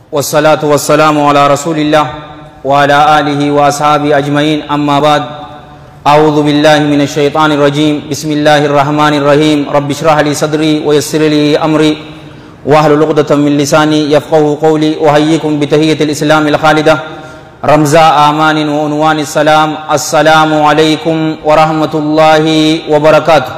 والصلاة والسلام على رسول الله وعلى آله وأصحابه أجمعين أما بعد أعوذ بالله من الشيطان الرجيم بسم الله الرحمن الرحيم رب اشرح لي صدري ويسر لي أمري واحلل عقدة من لساني يفقهوا قولي أحييكم بتحية الإسلام الخالدة رمزاء آمان وعنوان السلام السلام عليكم ورحمة الله وبركاته.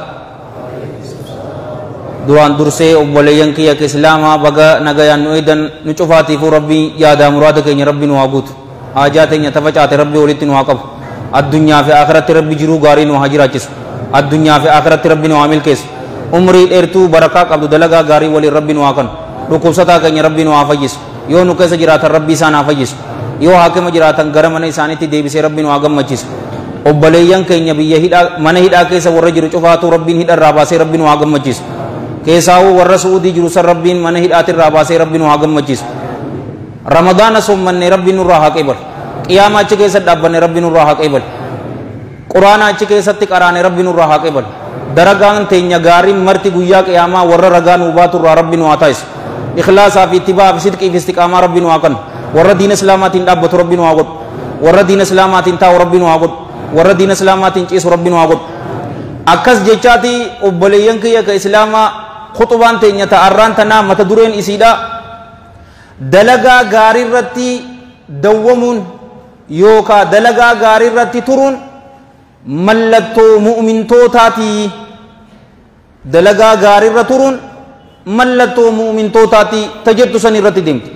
Duraan dursee obboleeyyan kiyya ka islaamaa baga nagayaan nu eedan nu cufaatiifuu rabbii yaada muraada keenya rabbi nu haa guutu, haajaa teenya tafacaate rabbi walitti nu haa qabu, addunyaa fi akhiratti rabbi jiruu gaarii nu haa jiraachisu, addunyaa fi akhiratti rabbi nu haa milkeessu, umrii dheertuu barakaa qabdu dalagaa gaarii waliin rabbi nu haa kanu, dhukkubsataa keenya rabbi nu haa fayyisu, yoo nu keessa jiraatan rabbi isaan haa fayyisu, yoo haakima jiraatan gara mana isaaniitti deebisee rabbi nu haa gammachiisu. Obboleeyyan keenya biyya hidhaa mana hidhaa keessa warra jiru cufaatu rabbiin hidharraa baasee rabbi nu haa gammachiisu. Keessaawuu warra Suudii jiru san rabbiin mana hidhaatirraa baasee rabbi nu haa gammachiisu. Ramadaana soommanne rabbi nurraa haa qeebalu. Qiyaama achi keessatti dhaabbanne rabbi nurraa haa qeebalu. Quraana achi keessatti qaraane rabbi nurraa haa qeebalu. Daragaan teenya gaariin marti guyyaa qiyaamaa warra ragaa nuu baaturraa rabbi nu haa taasisu. Ikhlaasaa fi ittibaa fi sidqii fi istiqaamaa rabbi nu haa kennu. Warra diina islaamaatiin dhaabbatu rabbi nu haa godhu. Warra diina islaamaatiin taa'u rabbi nu haa godhu. Warra diina islaamaatiin ciisu rabbi nu haa godhu. Akkas jechaati obboleeyyan kiyya ka islaamaa khutubaan teenya ta'arraan tanaa mata dureen isiidha. Dalagaa gaarii irratti dawwamuun yookaan dalagaa gaarii irratti turuun mallattoo mu'mintootaati. Dalagaa gaarii irra turuun mallattoo mu'mintootaati. Tajettu san irratti deemti.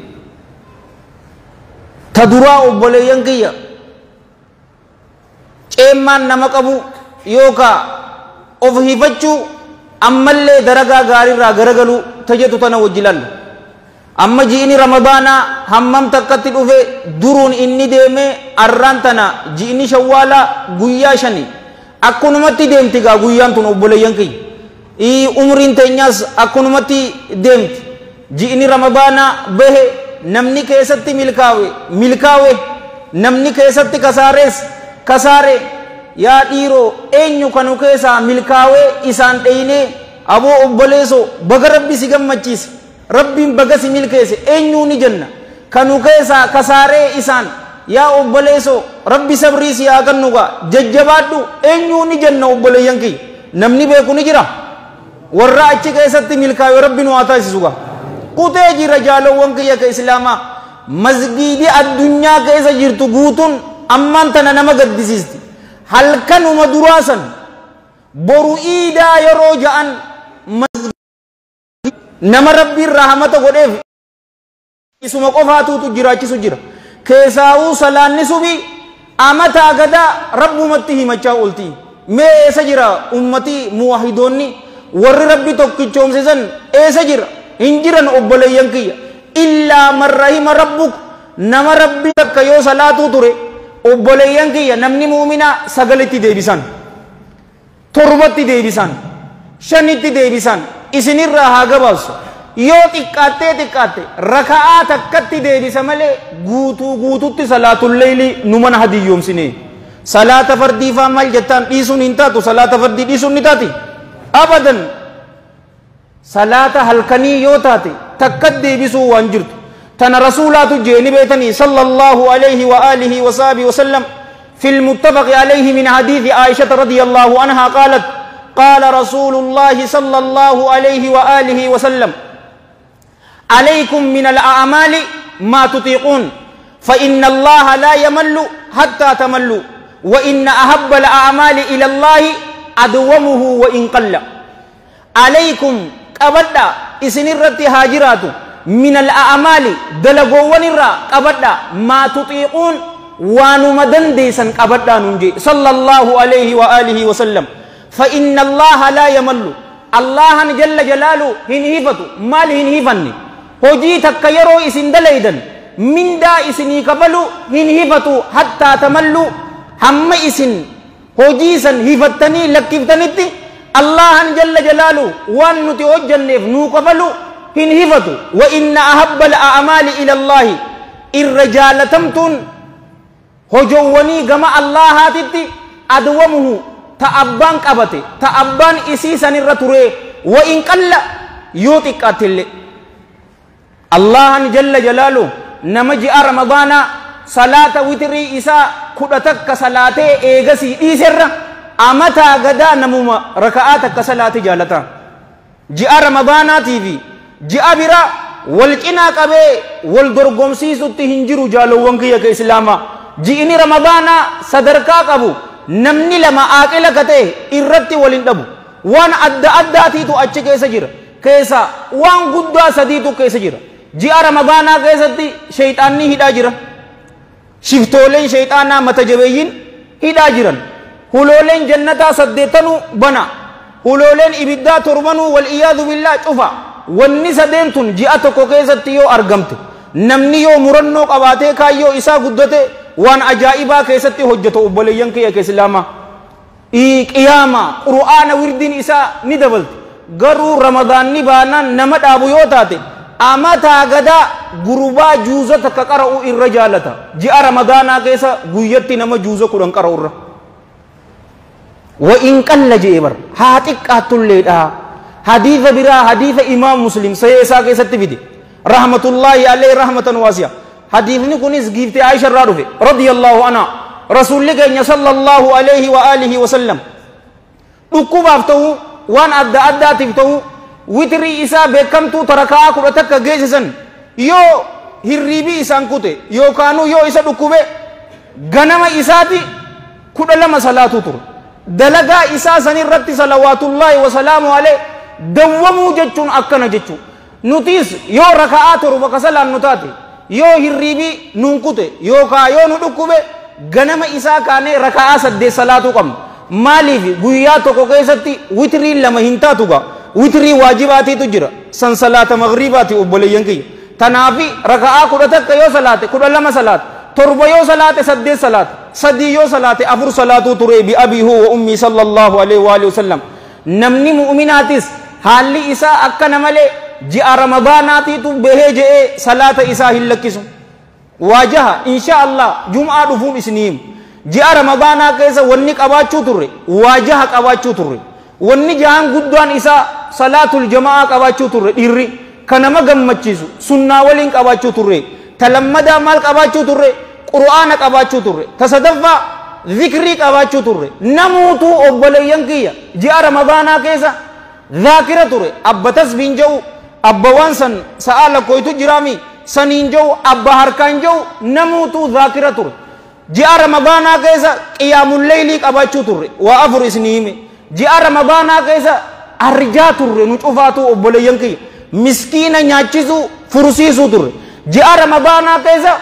Ta duraa obboleeyyan kiyya ceemmaan nama qabu yookaan of hifachuu ammallee daragaa gaariirraa garagalu tajetu tana wajjilan amma ji'ini ramadaanaa hammam takkatti dhufe duruun inni deeme arraan tana ji'ini shawwaalaa guyyaa shani akkunumatti deemti gaa guyyaan tun obboleeyyan kiyya umriin teenyaas akkunumatti deemti. Ji'ini ramadaanaa bahe namni keessatti milkaawe namni keessatti kasaare yaa dhiiroo eenyu kanu keessaa milkaawee isaan dheyinee aboo obboleeso baga rabbi si gammachiise rabbiin baga si milkeesse eenyuu ni jenna. Kanu keessaa kasaaree isaan yaa obboleeso rabbi sabrii si haa kennugaa jajjabaadhu eenyuu ni jenna. Obboleeyyan kiyya namni beeku ni jira warra achi keessatti milkaawee rabbi nu haa taasisugaa. Kutee jira jaalowwan kiyya ka islaamaa masgiidii addunyaa keessa jirtu guutuun ammaan tana nama gaddisiisti. Halkanuma duraasan boru iidaa yeroo ja'an nama rabbiin rahmata godheef isuma qofaatuutu jiraachisu jira. Keessaawuu salaanni subii amataa gadaa rabbumatti himachaa oolti. Mee eessa jira ummatii muwahidoonni warri rabbi tokkichoomsisan eessa jira? Hin jiran obboleeyyan kiyya illaa man rahima rabbuk. Nama rabbi takka yoo salaatuu ture obboleeyyan kiyya namni muuminaa sagalitti deebisan, torbatti deebisan, shanitti deebisan isinirraa haa gabaasu. Yoo xiqqaatte raka'aa takkatti deebisa malee guututti salaatul leeyli numan hadiyyoomsine. Salaata fardiifaa maal jettaan dhiisuun hin taatu. Salaata fardii dhiisuun ni taati abadan. Salaata halkanii yoo taate takkat deebisuu waan jirtu. تنا رسولات جيني بيتني صلى الله عليه وآله وصحبه وسلم في المتفق عليه من حديث عائشة رضي الله عنها قالت قال رسول الله صلى الله عليه وآله وسلم عليكم من الأعمال ما تطيقون فإن الله لا يمل حتى تملوا وإن أحب الأعمال إلى الله أدومه وإن قل. عليكم أبدا إسنرت هاجرات من الأعمال دلقوان الرا قبدا ما تطيقون وانمدن ديسن قبدا ننجي صلى الله عليه وآله وسلم فإن الله لا يمل. الله جل جلاله هنهفتو مال هنهفني هجي تكيرو إسن دليدن من دا إسني قبلو هنهفتو حتى تملو هم إسن هجي سن هفتني لكفتنتي الله جل جلاله وان نتوجنف نو قبلو هنهفتو. وإن أحب الأعمال إلى الله الرجال تمتون هجواني كما الله هاتتي أدومه تأبان قبتي تأبان إسيسان الرتوري وإن قل يوتك أتل الله جل جلاله nama ji'a ramadaana salaata witrii isaa 10 salaatee eegasii dhiiserra amataa gadaa namuma raka'aa takka salaate jaalata. Ji'a ramadaanaatii fi ji'a bira wal cinaa qabee wal dorgomsiisutti hin jiru jaalowwan kiyya ka islaamaa. Ji'ini ramadaanaa sadarkaa qabu namni lama aaqila ka ta'e irratti wal hin dhabu. Waan adda addaatiitu achi keessa jira. Keessa waan guddaa sadiitu keessa jira. Ji'a ramadaanaa keessatti shayxaanni hidhaa jira. Shiftooleen shayxaanaa mata jabeeyyiin hidhaa jiran. Hulooleen jannataa 8 bana. Hulooleen ibiddaa 7 wal iyaadu billaa cufa. Wanni sadeen tun ji'a tokko keessatti yoo argamte namni yoo murannoo qabaatee kaayyoo isaa guddate waan ajaa'ibaa keessatti hojjetu obboleeyyan kiyya ka islaamaa. Qiyaama qur'aana wirdiin isaa ni dabalti. Garuu ramadaanni baanaan nama dhaabu yoo taate amataa gadaa gurbaa juuza takka qara'u irra jaalata. Ji'a ramadaanaa keessa guyyatti nama juuza 10 qara'u irra. Wa in qalla jee bar haa xiqqaattulleedha. Hadiisa biraa hadiisa imaam muslim sahih isaa keessatti fide rahmatullahi alayhi rahmatan waasi'a. Hadiisni kunis giifte Aisha irraa dhufe radiyallahu anha. Rasuulli keenya sallallahu alayhi wa alihi wa sallam dhukkubaaf ta'u waan adda addaatiif ta'u witrii isaa beekamtuu tarakaa 10 geessisan yoo hirriibii isaan kute yookaanuu yoo isa dhukkube ganama isaati 12 salaatu ture. Dalagaa isaa san irratti salawaatullahi wa salaamu alayhi dawwamuu jechuun akkana jechuun nutis yoo raka'aa 7 ka salaannu taate yoo hirriibii nuun kute yookaan yoo nu dhukkube ganama isaa kaanee raka'aa 8 salaatu qabna. Maaliif guyyaa tokko keessatti witrii 2 hin taatu gaa witrii waajibaatiitu jira san salaata maghribaati obboleeyyan kiyya. Tanaafi raka'aa 11 yoo salaate 12 salaate 7 yoo salaate 8 salaate 3 yoo salaate 4 salaatu ture bi abiihu wa ummi sallallahu alayhi wa alihi wasallam. Namni mu'minaatis haalli isaa akkana malee ji'a ramadaanaatiitu bahee je'ee salaata isaa hin lakkisu. Waajaha insha Allah jum'aa dhufuun isiniim ji'a ramadaanaa keessa wanni qabaachuu turre waajaha qabaachuu turre wanni jahan guddaan isaa salaatul jamaa qabaachuu turre dhiirri kan nama gammachiisu sunnaa waliin qabaachuu turre talammadaa maal qabaachuu turre qur'aana qabaachuu turre tasadaffaa zikrii qabaachuu turre namuutuu obboleeyyan kiyya ji'a ramadaanaa keessa zaakira ture abba tasbiin jedhu abba waan san sa'a lakkooytu jiraami saniin jedhu abba harkaan jedhu namuutuu zaakira ture. Ji'a ramadaanaa keessa qiyaamul leylii qabaachuu turre waa 4 isinii hime. Ji'a ramadaanaa keessa arjaa turre nu cufaatu obboleeyyan kiyya miskiina nyaachisuu fursiisuu turre. Ji'a ramadaanaa keessa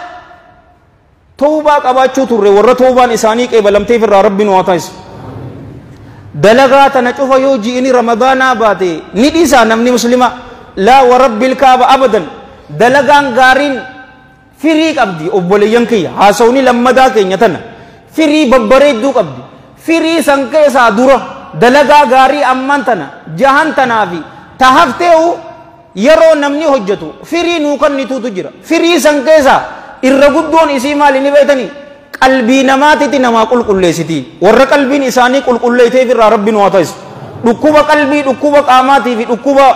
tawbaa qabaachuu turre warra tawbaan isaanii qeebalamteef irraa rabbiin waa taasisu. Dalagaa tana cufa yoo ji'ini ramadaanaa baate ni dhiisaa namni muslima laa wa rabbil kaaba abadan. Dalagaan gaariin firii qabdi obboleeyyan kiyya haasawni lammadaa keenya tana firii babbareedduu qabdi. Firii san keessaa dura dalagaa gaarii amman tana jahan tanaa fi tahaftee'u yeroo namni hojjetu firii nuu kannituutu jira. Firii san keessaa irra guddoon isii maali ni beektanii qalbii namaatitti namaa qulqulleessiti. Warra qalbiin isaanii qulqulleeyteef irraa rabbiin waa taasisu. Dhukkuba qalbii dhukkuba qaamaatii fi dhukkuba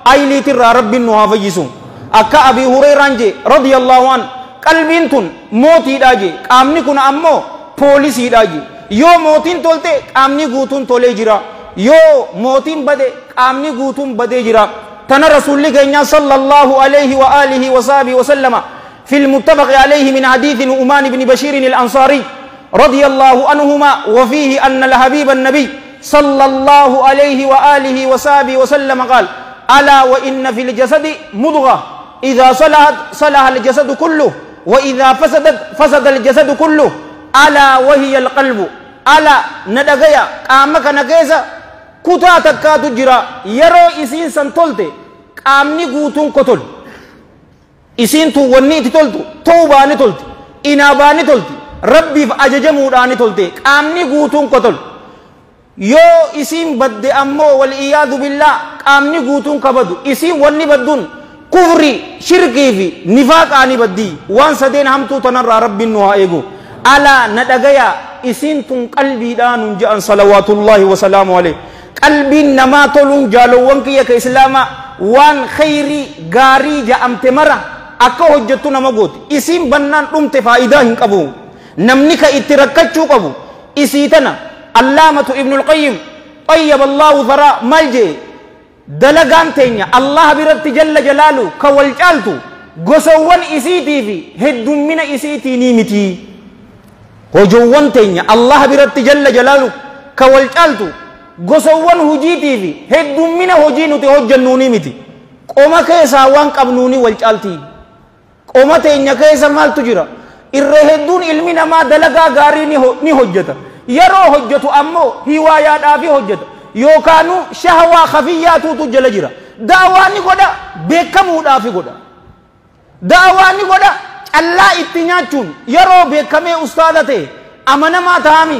ayiliitirraa rabbiin nu haa fayyisu. Akka Abii Hureyraan je radiyallahu an qalbiin tun mootiidhaa je qaamni kun ammoo poolisiidhaa je. Yoo mootiin tolte qaamni guutuun tolee jira. Yoo mootiin bade qaamni guutuun badee jira. Tana rasuulli keenya sallallahu alayhi wa alihi wa sahbihi wa sallama في المتفق عليه من حديث نعمان بن بشير الأنصاري رضي الله عنهما وفيه أن الحبيب النبي صلى الله عليه وآله وصحبه وسلم قال ألا وإن في الجسد مضغة إذا صلحت صلح الجسد كله وإذا فسدت فسد الجسد كله ألا وهي القلب ألا ندغيا قامك نغيزا كتا تكاتو جرا يرو إسين سنتولت قامني قوتون قتل إسين تو وني تولتو توباني تولتي إناباني تولتي ربي فأججموداني تولتي قامني قوتون قتل يو إسين بد أمو والإياذ بالله قامني قوتون كبدو إسين وني بدون كفري شركي في نفاق آني بدي وان سدين همتو تنرى ربي النها إيقو ألا ندقيا إسين تن قلبي دان جاء صلوات الله وسلام عليه قلبي نما تولون جالو وانكي يك إسلاما وان خيري غاري جاء امتمرا akka hojjettu nama gooti isiin bannaan dhumte faayidaa hin qabu namni ka itti rakkachuu qabu isii tana allaamatu ibnul qayyim طيب الله ثرى مالجي دلغان تينيا الله برت جل جلاله كوالجالتو غسوان اسيتي في هدوم من اسيتي نيمتي وجوان تينيا الله برت جل جلاله كوالجالتو غسوان هجيتي في هدوم من هجينو تهجنو نيمتي قوما كيسا وان قبنوني والجالتي قوما تينيا كيسا مال تجرى الرهدون علمنا ما دلغا غاري ني هجتا yeroo hojjetu ammoo hiwaayaadhaafi hojjeta yookaanu shahwaa khafiyyaatuutu jala jira daawaan ni godha beekamuudhaafi godha daawaan ni godha callaa itti nyaachuun yeroo beekamee ustaada ta'e amanamaa ta'ami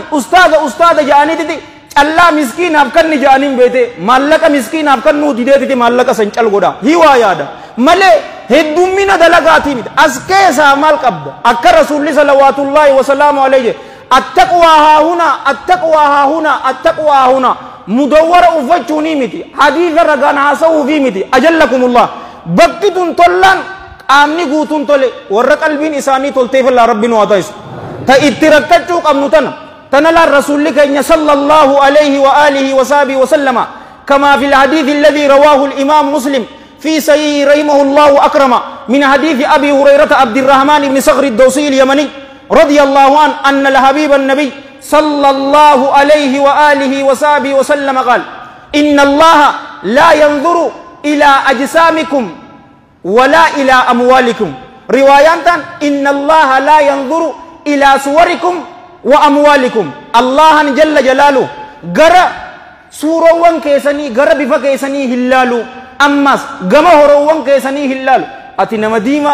ustaada ja'aniititi callaa miskiinaaf kan ni ja'aniin beete maallaqa miskiinaaf kan nuu dideetiti maallaqa san cal godha hiwaayaadha malee heddummina dalagaatii miti as keessaa maal qabda akka rasuulli salawaatullaahi wasalaamu alayhi التقوى ها هنا التقوى ها هنا التقوى ها هنا مدور أفتشوني متي حديث رجان عصوا في متي أجلكم الله بكتون طلان آمني قوتون طلي ورق البين إساني طلتي فلا ربنا واتايس تأتركتشوك أمنتنا تنال الرسول لك إن صلى الله عليه وآله وصحبه وسلم كما في الحديث الذي رواه الإمام مسلم في صحيح رحمه الله أكرم من حديث أبي هريرة عبد الرحمن بن صخر الدوسي اليمني رضي الله عنه أن الحبيب النبي صلى الله عليه وآله وصحبه وسلم قال إن الله لا ينظر إلى أجسامكم ولا إلى أموالكم رواية إن الله لا ينظر إلى صوركم وأموالكم الله جل جلاله غرا سوروان كيسني غرا بفا كيسني هلالو أمس غما هروان كيسني هلالو أتنا مديمة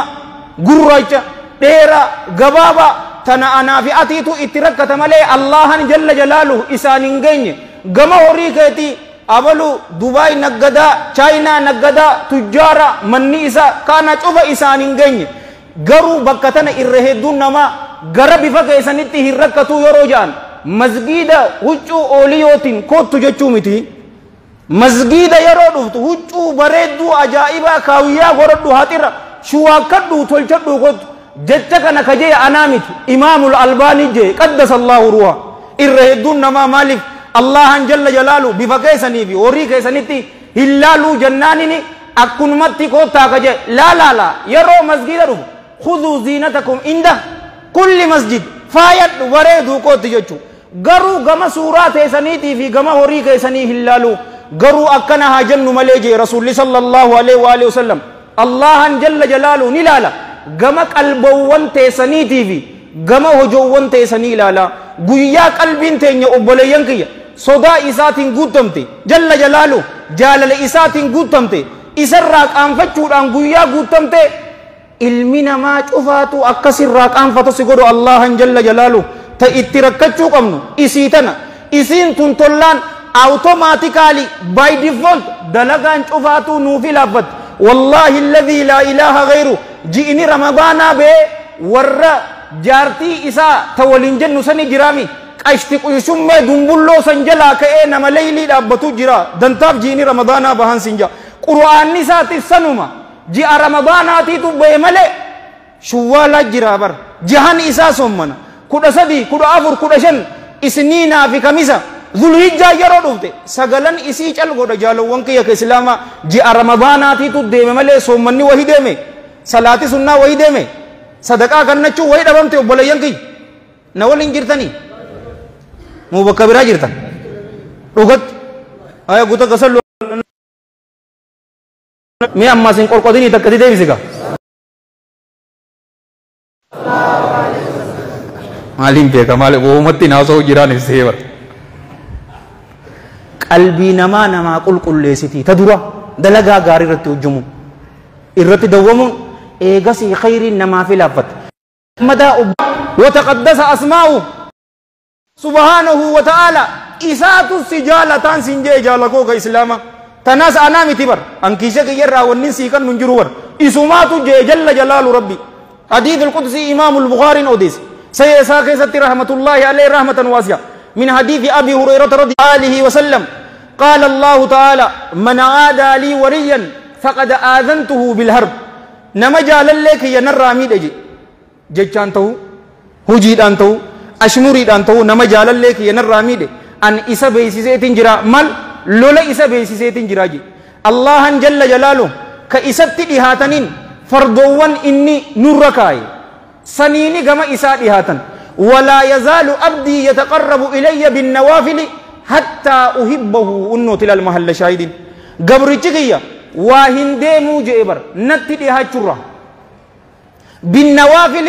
غرايتا ديرا غبابا تنا أنا في أتيتو اتركت ملي الله جل جلاله إسانين غني غما هوري كيتي أولو دبي نجدا چاينا نجدا تجارة مني إسا كان أشوف إسانين غني غرو بكتنا إرهدون نما غرب بفك إسانيتي هركتو يروجان مسجد وجو أوليوتين كوت تجتشو متي مسجد يرودو وجو بردو أجائبا كاويا غردو هاتيرا شو أكدو تلشدو كوت جتك أنا كجي أنامت إمام الألباني جي قدس الله روح إرهدون نما مالك الله جل جلاله بفكيسني في وريكيسنيتي هلالو جنانيني أكون متي كوتا كجي لا لا لا يرو مسجد رو خذوا زينتكم عند كل مسجد فايت وريدو كوت جتشو غرو غما سورات سنيتي في غما وريكيسني هلالو غرو أكنها جن مليجي رسول صلى الله عليه وآله وسلم الله جل جلاله نلالا gama qalbawwan teessaniitii fi gama hojoowwan teessanii ilaala guyyaa qalbiin teenya obboleeyyan kiyya sodaa isaatiin guutamte jalla jalaalu jaalala isaatiin guutamte isarraa qaanfachuudhaan guyyaa guutamte ilmi namaa cufaatu akkasirraa qaanfatu si godhu allahan jalla jalaalu ta itti rakkachuu qabnu isii tana isiin tun tollaan awutomaatikaalii by default dalagaan cufaatu nuufi laaffat wallahi alladhi la ilaha ghayru ji'ini ramadaana bee warra jaartii isaa ta waliin jennu sani jiraami qashti quysummee dumbulloo san jalaa ka'ee nama leeylii dhaabbatu jira dantaaf ji'ini ramadaanaa bahan sinja qur'aanni isaatiif sanuma ji'a ramadaanaatiitu bee malee shuwwaalaa jira bar jahan isaa sommana 13 14 15 isniinaa fi kamisa zulhijjaa yeroo dhufte sagalan isii cal godha jaalawwan kiyya ka islaama ji'a ramadaanaatiitu deeme malee sommanni wahi deeme salaati sunnaa wahi deeme sadaqaa kannachuu wahi dhabamte obboleeyyan kiyya na waliin jirtanii moo bakka biraa jirtan dhugatti aya guta kasallu mi ammas hin qorqodinii takkati deebisiga maaliin beeka maali uumatti naasoo jiraan ibsee bara qalbii namaa qulqulleessiti ta dura dalagaa gaarii irratti hojjemu irratti dawwamuun eegasii khayriin namaa fi laaffata madaa wataqaddasa asmaa'u subhaanahu wa ta'aala isaatu si jaalataan sin jee jaalakoo ka islaama tanaas anaa miti bar ankiisha kiyyarraa wannin sii kan nun jiru bar isumaatu jee jalla jalaalu rabbi حديث القدسي إمام البخاري أوديس سيسا كيست رحمة الله عليه رحمة واسعة من حديث أبي هريرة رضي الله عليه وسلم قال الله تعالى من عادى لي وليا فقد آذنته بالحرب nama jaalallee kiyya narraa miidhe jechaan ta'u hujiidhaan ta'u ashmuriidhaan ta'u nama jaalallee kiyya narraa miidhe an isa beeysiseetiin jira mal lola isa beeysiseetiin jira je Allahan jalla jalaalu ka isatti dhihaataniin fardoowwan inni nurra kaaye saniini gama isaa dhihaatan ولا يزال أبدي يتقرب إلي بالنوافل حتى أحبه أنوت إلى المحل شاهدين قبر تغيى واهندي موجئبر نتديها چرا بالنوافل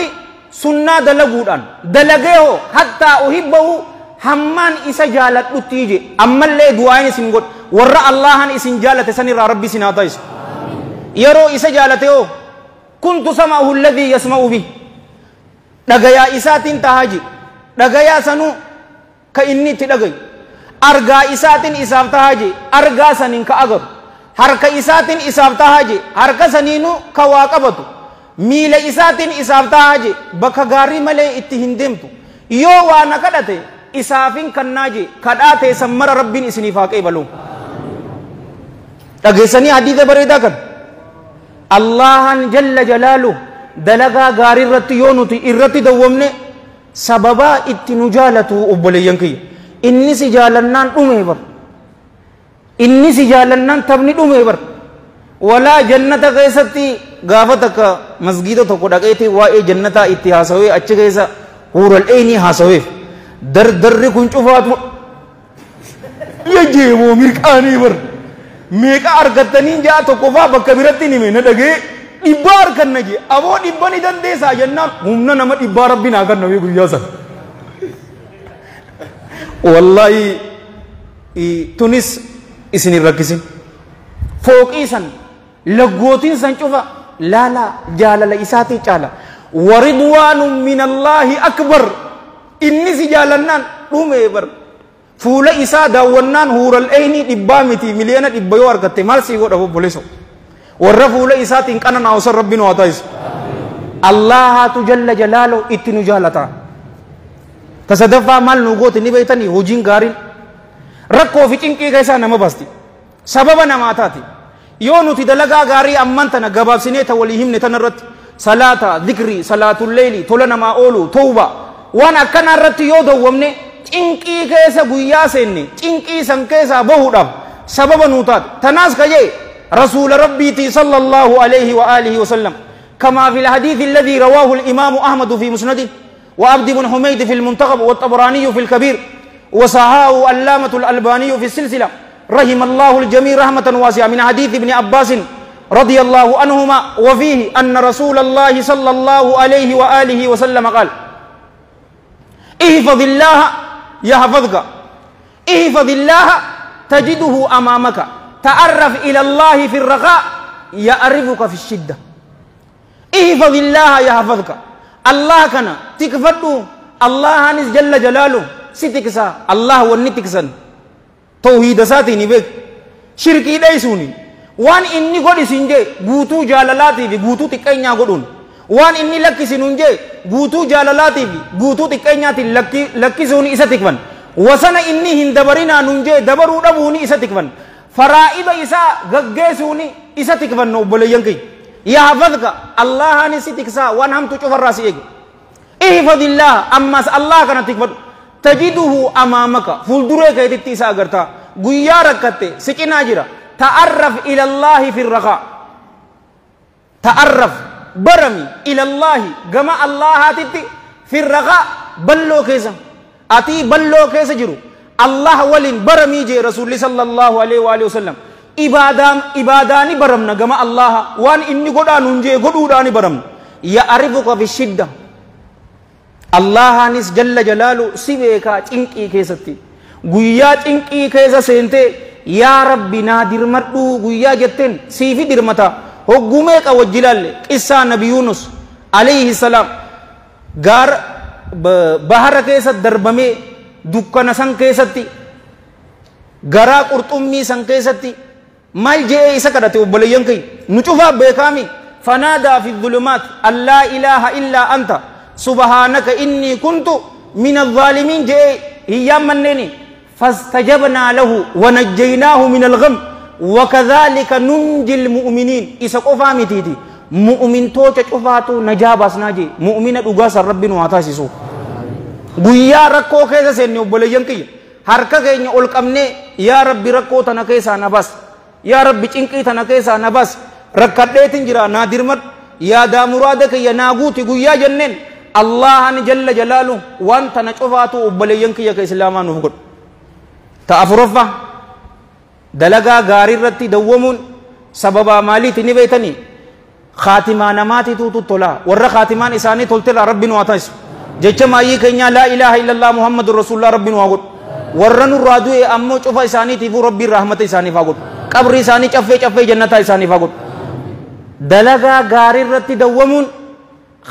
سنة دلقودان دلقيه حتى أحبه hammaan isa jaaladhutti ije ammallee du'aan isin god warra Allahan isin jaalate sanirraa rabbi isin haa ta'isu yeroo isa jaalate oo kuntu sama'uhu alladhii yasma'u bihi dhagayaa isaatiin tahaji dhagayaa sanuu ka inni itti dhagayu argaa isaatiin isaaf tahaji argaa saniin ka agaru harka isaatiin isaaf tahaji harka saniinuu ka waa qabatu miila isaatiin isaaf tahaji bakka gaarii malee itti hin deemtu yoo waa na kadhate isaafin kannaaje kadhaate sammara rabbiin isiniif haa qeebalu dhageessanii hadiisa bareedaa kan Allahan jalla jalaalu dalagaa gaarii irratti yoo nuti irratti dawwamne sababaa itti nu jaalatu obboleeyyan kiyya inni si jaalannaan dhume bar inni si jaalannaan tabni dhume bar walaa jannata keessatti gaafa takka masgiida tokko dhaqeeti waa'ee jannataa itti haasawee achi keessa huural eenii haasaweef dardarri kun cufaatu yajeemoo mirqaanii bar meeqa argattanii jaa tokko faa bakka biratti nime na dhagee dhibbaa arganna je aboo dhibba ni dandeessaa jennaan humna nama dhibbaa rabbi naa kan namee guyyaa san wallahi tunis isin hin rakkisin fooqii san laggootiin san cufa laalaa jaalala isaatii caala waridwaanun min allaahi akbar inni si jaalannaan dhume bar fuula isaa daawwannaan huural eeynii dhibbaa miti miliyoona dhibba yoo argatte maal sii godha obboleessa warra fuula isaatiin qananaa osoo rabbiin waa ta'isu Allahaatu jalla jalaalu itti nu jaalata tasadaffaa maal nu goote ni beeytanii hojiin gaariin rakkoo fi cinqii keessaa nama baasti sababa namaa taati yoo nuti dalagaa gaarii amman tana gabaabsinee ta walii himne tana irratti salaata dhikrii salaatul leeyli tola namaa oolu tawba waan akkanaa irratti yoo dawwamne cinqii keessa guyyaa seenne cinqii san keessaa bahuudhaaf sababa nuu taate tanaas kajee رسول ربي صلى الله عليه وآله وسلم كما في الحديث الذي رواه الإمام أحمد في مسنده وعبد بن حميد في المنتخب والطبراني في الكبير وصححه علامة الألباني في السلسلة رحم الله الجميع رحمة واسعة من حديث ابن عباس رضي الله عنهما وفيه أن رسول الله صلى الله عليه وآله وسلم قال احفظ الله يحفظك احفظ الله تجده أمامك تعرف إلى الله في الرخاء يعرفك في الشدة احفظ الله يحفظك الله كان تكفدو الله نس جل جلاله ستكسا الله ونتكسن توحيد ساتي نبيك شركي دايسوني وان إني قد سنجي بوتو جالالاتي في بوتو تكينيا قدون وان إني لكي سننجي بوتو جالالاتي في بوتو تكينيا لكي سوني إسا تكفن وسنا إني هندبرنا ننجي دبرو ربوني إسا تكفن فرائض إسا غغيسوني إسا تكفن نوبليان كي يحفظك الله نسي تكسا وان هم تشوف الراسي احفظ الله أما الله كان تكفن تجده أمامك فلدره كي تتيسا أغرتا غيا ركته سكنا جرا تعرف إلى الله في الرخاء تعرف برمي إلى الله جمع الله تتي في الرخاء بلو كيسا أتي بلو كيسا جرو الله ولين برمي جي رسول صلى الله عليه وآله وسلم إباداني برمنا جمع الله وان إني قدان ننجي قدوداني برم يعرفك في الشدة الله نس جل جلاله سيبكا تنكي كيستي غيا تنكي كيسا سنتي يا ربي نادر مردو غيا جتن سيفي درمتا هقومك وجلال قصة نبي يونس عليه السلام غار بحر كيسا دربمي دكان سان كيستي غرا قرطمي سان كيستي مال جي إسا كدتي وبليان كي نشوفها بكامي فنادى في الظلمات لا إله إلا أنت سبحانك إني كنت من الظالمين جي هي منني فاستجبنا له ونجيناه من الغم وكذلك ننجي المؤمنين إسا قفامي تيتي mu'min tocha cufaatu najaabas naji mu'mina dhugaasa rabbi nu ataasisu guyyaa rakkoo keessa seenne obboleeyyan kiyya harka keenya ol qabne yaa rabbi rakkoo tana keessaa na bas yaa rabbi cinqii tana keessaa na bas rakkadheetin jira naa dirmad yaa daa muraada kiyya naa guuti guyyaa jenneen allahan jalla jalaalu waan tana cufaatu obboleeyyan kiyya ka islaamaa nuuf godhu ta afuraffa dalagaa gaarii irratti dawwamuun sababa maaliiti ni beeytanii خاتمان نماتي تو تولا ور خاتمان إساني تولتلا ربنا واتاس جيتش ما يكينيا لا إله إلا الله محمد رسول الله ربنا واقول ورن الرادو أمو شوفا إساني تفو ربي رحمة إساني فاقول قبر إساني شفي جنة إساني فاقول دلغا غاري رتي دوامون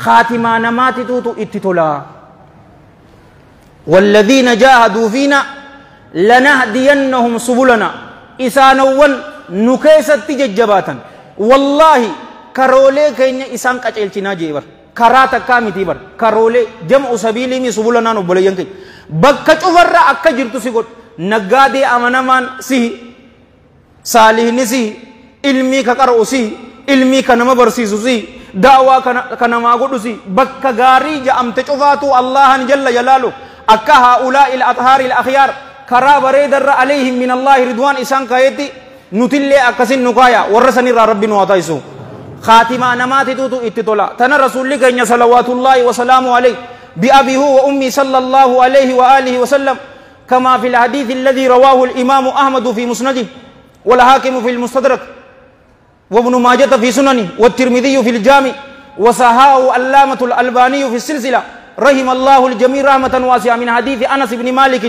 خاتمان نماتي تو اتتولا والذين جاهدوا فينا لنهدينهم سبلنا إسانوان نكيست تججباتا والله karoolee keenya isaan qaceelchinaa jeebar karaa takkaa miti bar karoolee jam'u sabiilii mi subulanaan obboleeyyan keenya bakka cufarra akka jirtu si godhu naggaadee amanamaan sihi saalihni sihi ilmii ka qara'u sihi ilmii ka nama barsiisu sihi daawaa ka namaa godhu sihi bakka gaarii ja'amte cufaatu allahan jalla jalaalu akka haa'ulaa il athaari il akhyaar karaa bareedarra alayhim min allaahi ridwaan isaan kayetti nutillee akkasin nu kaaya warra sanirraa rabbi nu haa taa'isu خاتمة نماتي توتو اتطلا تنا رسول لك إن صلوات الله وسلامه عليه بأبي هو وأمي صلى الله عليه وآله وسلم كما في الحديث الذي رواه الإمام أحمد في مسنده والحاكم في المستدرك وابن ماجة في سننه والترمذي في الجامع وصححه علامة الألباني في السلسلة رحم الله الجميع رحمة واسعة من حديث أنس بن مالك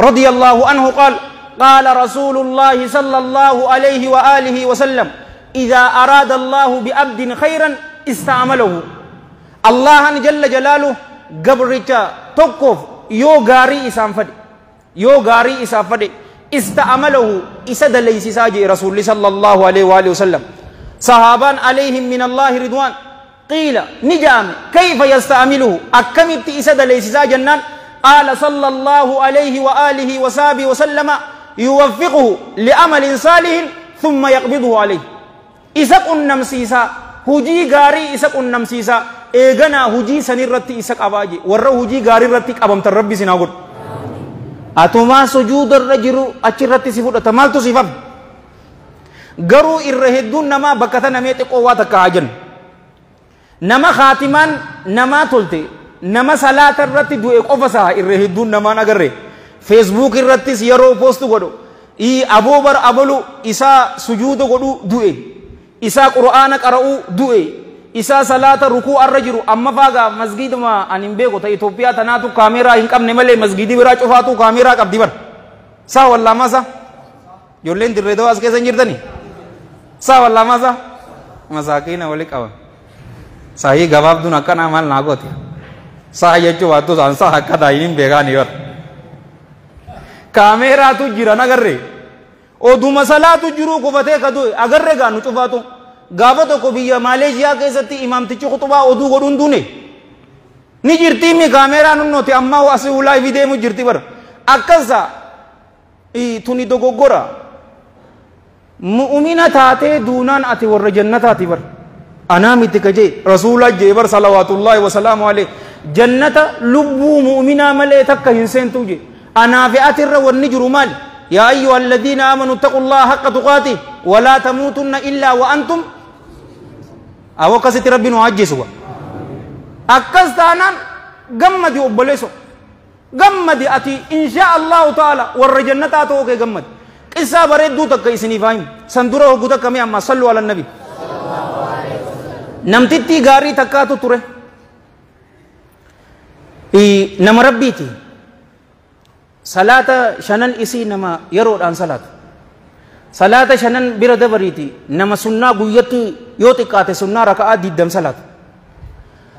رضي الله عنه قال قال رسول الله صلى الله عليه وآله وسلم إذا أراد الله بعبد خيرا استعمله الله جل جلاله قبرتا توقف يو غاري إسانفد يو غاري إسانفد استعمله إسد ليس ساجي رسول صلى الله عليه وآله وسلم صحابان عليهم من الله رضوان قيل نجام كيف يستعمله أكملت إسد ليس ساجنان قال صلى الله عليه وآله وصحبه وسلم يوفقه لعمل صالح ثم يقبضه عليه isa qunnamsiisa hujii gaarii isa qunnamsiisa eeganaa hujii sanirratti isa qabaaje warra hujii gaarii irratti qabamtan rabbi sinaa godhu atumaa sujuudarra jiru achirratti si fudhata maaltu si fam garuu irra hedduun namaa bakka tana mee xiqqoo waa takka hajan nama khaatimaan namaa tolte nama salaata irratti du'e qofa saa irra hedduun namaan agarre feesbuuk irrattis yeroo poostu godhu aboobar abalu isaa sujuuda godhu du'e isaa qur'aana qara'u du'e isaa salaata rukuu arra jiru amma faaga masgiduma anin beeko ta Itoophiyaa tanaatu kaameraa hin qabne malee masgidi biraa cufaatu kaameraa qabdi bar saa wallaamasa ijoolleen dirree dawaa as keessa hin jirtani saa wallaamasa masaakiina wali qaban saahii gabaabduun akkanaa maal naa goote saa jechuu baattu saan saa akka taa'iniin beekaani bar kaameraatu jira nagarre oduma salaatu jiru kufatee ka du'e agarre gaanu cufaatu gaafa tokko biyya Maaleeshiyaa keessatti imaamtichi khutubaa oduu godhuun duune ni jirti mi kaameraa nunnooti amma asii ulaa fi deemu jirti bara akkasa tuni dogoggora mu'mina taatee duunaan ati warra jannataati bara anaa miti kajee rasuula jee bar salawaatullaahi wasalaamu alayhi jannata lubbuu mu'minaa malee takka hin seentuu jee anaa fi atirra wanni jiru maali يا أيها الذين آمنوا اتقوا الله حق تقاته ولا تموتن إلا وأنتم أو كسيت ربنا عجزوا أكستانا جمدي أبليسو جمدي أتي إن شاء الله تعالى والرجنة أتوك جمد إسا بريد دوتك كيسني فاهم سندوره قدك كمي أما صلوا على النبي نمتتي غاري تكاتو تره نمربيتي صلاة شنن إسي نما يرود عن صلاة شنن برد بريتي نما سنة قويتي يوتكات سنة ركعات ديدم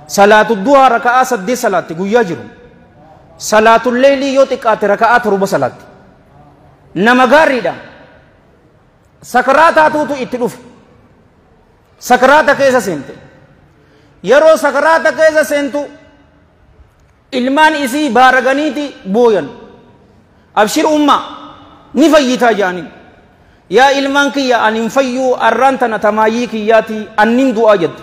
صلاة الضحى ركعات سد صلاة قويا جرو صلاة الليل يوتكات ركعات ربع صلاة نما غاريدا سكرات توتو اتلوف سكرات كيسا سنت يرو سكرات كيسا سنتو ilmaan isii baaraganiiti booyan abshir umma ni fayyitaa jaaniin yaa ilmaan kiyya anin fayyuu arraan tana tamaayii kiyyaati annin du'aa jedhu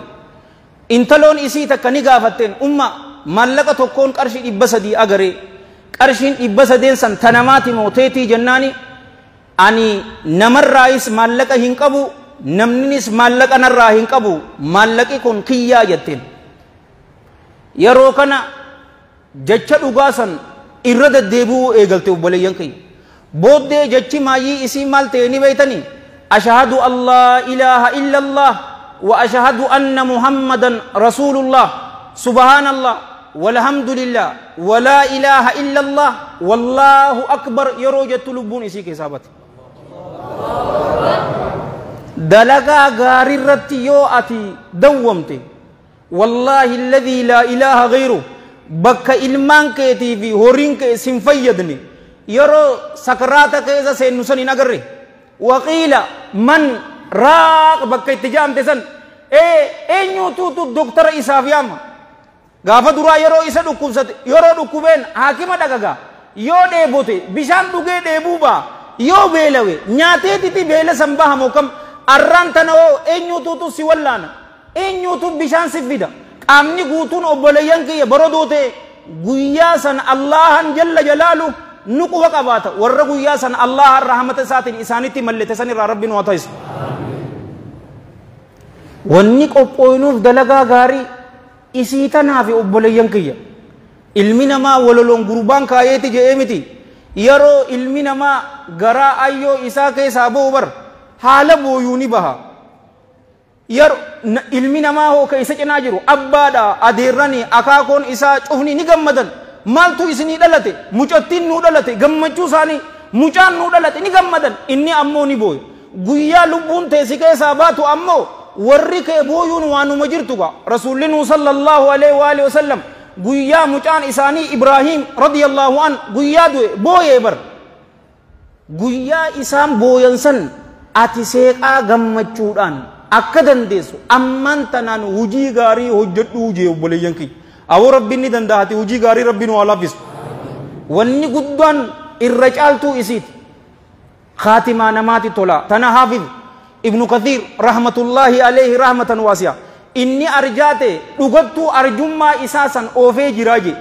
intaloon isii takka ni gaafatteen umma maallaqa tokkoon qarshii 300 agaree qarshiin 300 san tanamaati mooteetii jennaani ani namarraayis maallaqa hin qabu namninis maallaqa narraa hin qabu maallaqi kun kiyyaa jetteen yeroo kana jecha dhugaa san irra deddeebi'uu eegalte obboleeyyan kiyya booddee jechi maayii isii maal ta'e ni beeytanii ashhadu an laa ilaaha illa allah wa ashhadu anna muhammadan rasuulullah subhaanallah walhamdulillah wa laa ilaaha illa allah wallaahu akbar yeroo jettu lubbuun isii keessaa bate dalagaa gaarii irratti yoo ati dawwamte wallaahi alladhii laa ilaaha ghayru bakka ilmaan keetii fi horiin kee sin fayyadne yeroo sakaraata keessa seennu san hin agarre waqiila man raaq bakka itti jaamte san eenyuutuutu doktara isaaf yaama gaafa duraa yeroo isa dhukkubsate yeroo dhukkubeen haakima dhagagaa yoo dheebote bishaan dhugee dheebuu baa yoo beelawe nyaateetiti beela san bahamoo kam arraan tana oo eenyuutuutu si wallaana eenyuutu bishaan si fida qaamni guutuun obboleeyyan kiyya barodoote guyyaa san allahan jalla jalaalu nuquba qabaata warra guyyaa san allahan rahmata isaatiin isaanitti mallete san irraa rabbiin waa ta'isu wanni qophooyinuuf dalagaa gaarii isii tanaafi obboleeyyan kiyya ilmi namaa waloloon gurbaan kaayeeti je'ee miti yeroo ilmi namaa garaa ayyoo isaa keessaa ba'u bar haala booyuu ni baha yeroo ilmi namaa hoo ka isa cinaa jiru abbaadha adeerranii akaakoon isaa cufni ni gammadan maaltu isinii dhalate mucattiin nuu dhalate gammachuu isaanii mucaan nuu dhalate ni gammadan inni ammoo ni booye guyyaa lubbuun teessi keessaa baatu ammoo warri kee booyuun waanuma jirtuga rasuulli nuu sallallahu alaihi wa alihi wasallam guyyaa mucaan isaanii ibraahim radiyallahu an guyyaa du'e booyee bar guyyaa isaan booyan san ati seeqaa gammachuudhaan akka dandeessu amman tanaan hujii gaarii hojjedhuu jee obboleeyyan kiyya awoo rabbiin ni danda'ati hujii gaarii rabbiin waa laafisu wanni guddaan irra caaltuu isiiti khaatimaa namaati tola tana haafidh ibnu kathiir rahmatullahi alayhi rahmatan waasi'a inni arjaate dhugattuu arjummaa isaa san oofee jiraaje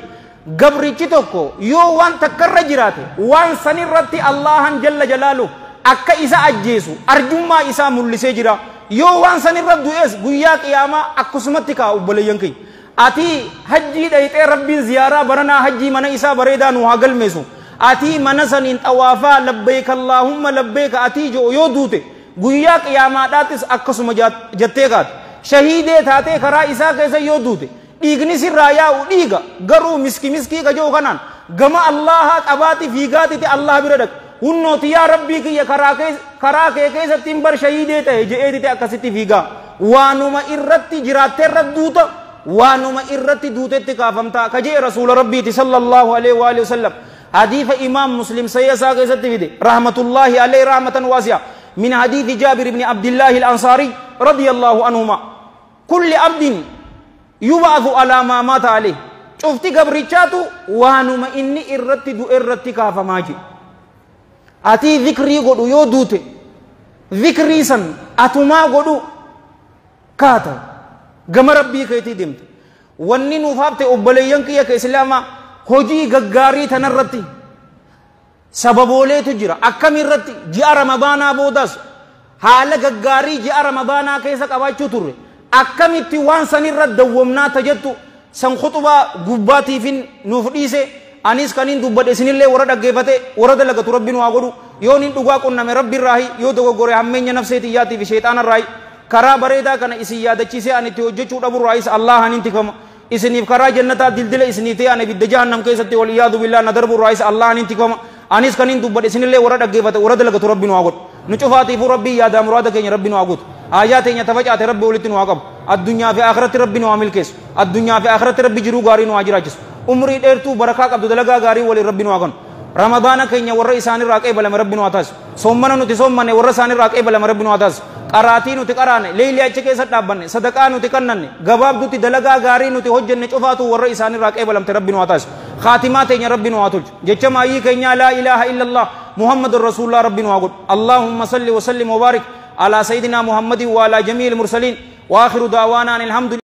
gabrichi tokko yoo waan takkarra jiraate waan sanirratti allahan jalla jalaalu akka isa ajjeesu arjummaa isaa mul'isee jira yoo waan sanirra du'ees guyyaa qiyaamaa akkasumatti kaa obboleeyyan kiyya ati hajjii dhayxee rabbiin ziyaaraa baranaa hajjii mana isaa bareedaa nu haa galmeessu ati mana saniin xawaafaa labbeeka allaahumma labbeeka ati joo yoo duute guyyaa qiyaamaadhaatis akkasuma jettee kaate shahiidee taatee karaa isaa keessa yoo duute dhiigni sirraa yaa'u dhiiga garuu miskii ka joo kanaan gama allaha qabaati fiigaatiti allah bira dhaqe hunnooti yaa rabbii kiyya karaa kee keessatti hin bar shahiidee ta'e je'eetiti akkasitti fiigaa waanuma irratti jiraatteerra duuta waanuma irratti duutetti kaafamtaa ka je'e rasuula rabbiiti sallallahu alaihi wa alihi wasallam hadiisa imaam muslim sayya isaa keessatti fide rahmatullahi alaihi rahmatan waasi'a من حديث جابر بن عبد الله الأنصاري رضي الله عنهما كل عبد يبعث على ما مات عليه شفتي قبريتشاتو وانما إني إرتي كافا ماجي أتي ذكري قدو يو دوتي ذكري سن أتما قدو كاتا قم ربي كيتي دمت واني نفابت أبليان كيا كإسلاما هجي غغاري تنرتي sababooleetu jira akkamirratti ji'a ramadaanaa boodas haala gaggaarii ji'a ramadaanaa keessa qabaachuu turre akkamitti waan sanirra dawwamnaa tajettu san khutubaa gubbaatiifin nuuf dhiise anis kaniin dubbadhe isinillee warra dhaggeeffate warra dalagatu rabbiin waa godhu yoo nin dhugaa qunname rabbiirraahi yoo dogoggore hammeenya nafseetiyyaatii fi sheexaanarraahi karaa bareedaa kana isin yaadachiisee ani itti hojjechuu dhaburraahis allahan intikama isiniif karaa jannataa dildila isinii ta'e ani ibidda jahannam keessatti wal iyaadu billaa na darburraahis allahan intikama anis kaniin dubbadhe isinillee warra dhaggeeffate warra dalagatu rabbiin waa godhu nu cufaatiifuu rabbii yaadaa muraada keenya rabbiin waa guutu aayaa teenya tafacaate rabbi walitti nu waa qabu addunyaa fi akhiratti rabbi nu waa milkeessu addunyaa fi akhiratti rabbi jiruu gaarii nu waa jiraachisu umrii dheertuu barakaa qabdu dalagaa gaarii waliin rabbi nu waa kennu ramadaana keenya warra isaanirraa qeebalame rabbi nu waa taasisu soommana nuti soommanne warra isaanirraa qeebalame rabbi nu waa taasisu qaraatii nuti qaraane leeyli achi keessa dhaabbanne sadaqaa nuti kannanne gabaabdutti dalagaa gaarii nuti hojjenne cufaatu warra isaanirraa qeebalamte rabbi nu waa taasisu خاتمات يا ربي نواتج جتما يكنيا لا إله إلا الله محمد رسول الله ربي نواقد اللهم صل وسلم وبارك على سيدنا محمد وعلى جميع المرسلين وآخر دعوانا الحمد لله